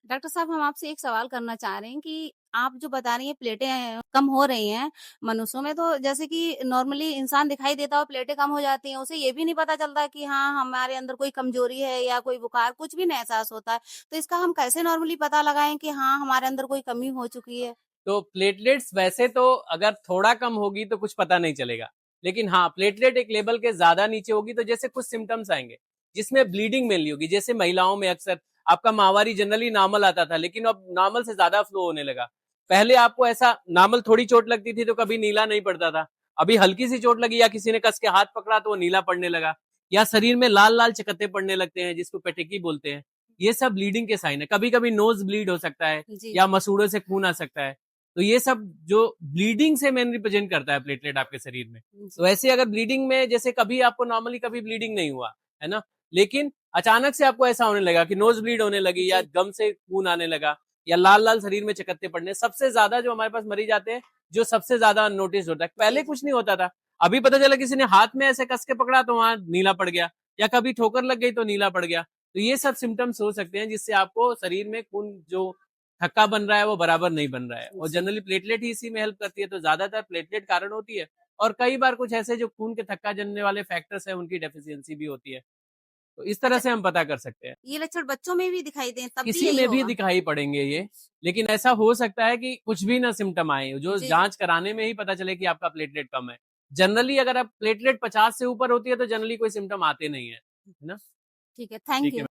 Doctor साहब, हम आपसे एक सवाल करना चाह रहे हैं कि आप जो बता रही हैं प्लेटें कम हो रही हैं मनुष्यों में, तो जैसे कि नॉर्मली इंसान दिखाई देता है और प्लेटें कम हो जाती हैं, उसे ये भी नहीं पता चलता कि हाँ, हमारे अंदर कोई कमजोरी है या कोई बुखार, कुछ भी नहीं एहसास होता है। तो इसका हम कैसे नॉर्मली पता लगाएं कि हाँ, हमारे अंदर कोई कमी हो चुकी है? तो प्लेटलेट्स वैसे तो अगर थोड़ा कम होगी तो कुछ पता नहीं चलेगा, लेकिन हाँ, प्लेटलेट एक लेवल के ज्यादा नीचे होगी तो जैसे कुछ सिम्टम्स आएंगे जिसमें ब्लीडिंग मेनली होगी। जैसे महिलाओं में अक्सर आपका माहवारी जनरली नॉर्मल आता था, लेकिन अब नॉर्मल से ज्यादा फ्लो होने लगा। पहले आपको ऐसा नॉर्मल थोड़ी चोट लगती थी तो कभी नीला नहीं पड़ता था, अभी हल्की सी चोट लगी या किसी ने कस के हाथ पकड़ा तो वो नीला पड़ने लगा, या शरीर में लाल लाल चकत्ते पड़ने लगते हैं जिसको पेटिकी बोलते हैं। ये सब ब्लीडिंग के साइन है। कभी कभी नोज ब्लीड हो सकता है जी, या मसूड़ों से खून आ सकता है। तो ये सब जो ब्लीडिंग से मेन रिप्रेजेंट करता है प्लेटलेट आपके शरीर में। तो जी, ऐसे अगर ब्लीडिंग में जैसे कभी आपको नॉर्मली कभी ब्लीडिंग नहीं हुआ है ना, लेकिन अचानक से आपको ऐसा होने लगा कि नोज ब्लीड होने लगी या जी, गम से खून आने लगा या लाल लाल शरीर में चकत्ते पड़ने, सबसे ज्यादा जो हमारे पास मरीज आते हैं जो सबसे ज्यादा अननोटिस होता है। जी, पहले जी। कुछ नहीं होता था, अभी पता चला किसी ने हाथ में ऐसे कस के पकड़ा तो वहां नीला पड़ गया, या कभी ठोकर लग गई तो नीला पड़ गया। तो ये सब सिम्टम्स हो सकते हैं जिससे आपको शरीर में खून जो थक्का बन रहा है वो बराबर नहीं बन रहा है, और जी। जनरली प्लेटलेट ही इसी में हेल्प करती है। तो ज्यादातर प्लेटलेट कारण होती है, और कई बार कुछ ऐसे जो खून के थक्का जनने वाले फैक्टर्स है उनकी डेफिशिएंसी भी होती है। तो इस तरह अच्छा, से हम पता कर सकते हैं। ये लक्षण बच्चों में भी दिखाई दें तब भी किसी यही में भी होगा? दिखाई पड़ेंगे ये, लेकिन ऐसा हो सकता है कि कुछ भी ना सिम्टम आए, जो जी, जी। जांच कराने में ही पता चले कि आपका प्लेटलेट कम है। जनरली अगर आप प्लेटलेट 50 से ऊपर होती है तो जनरली कोई सिम्टम आते नहीं है ना। ठीक है, थैंक ठीक है। यू।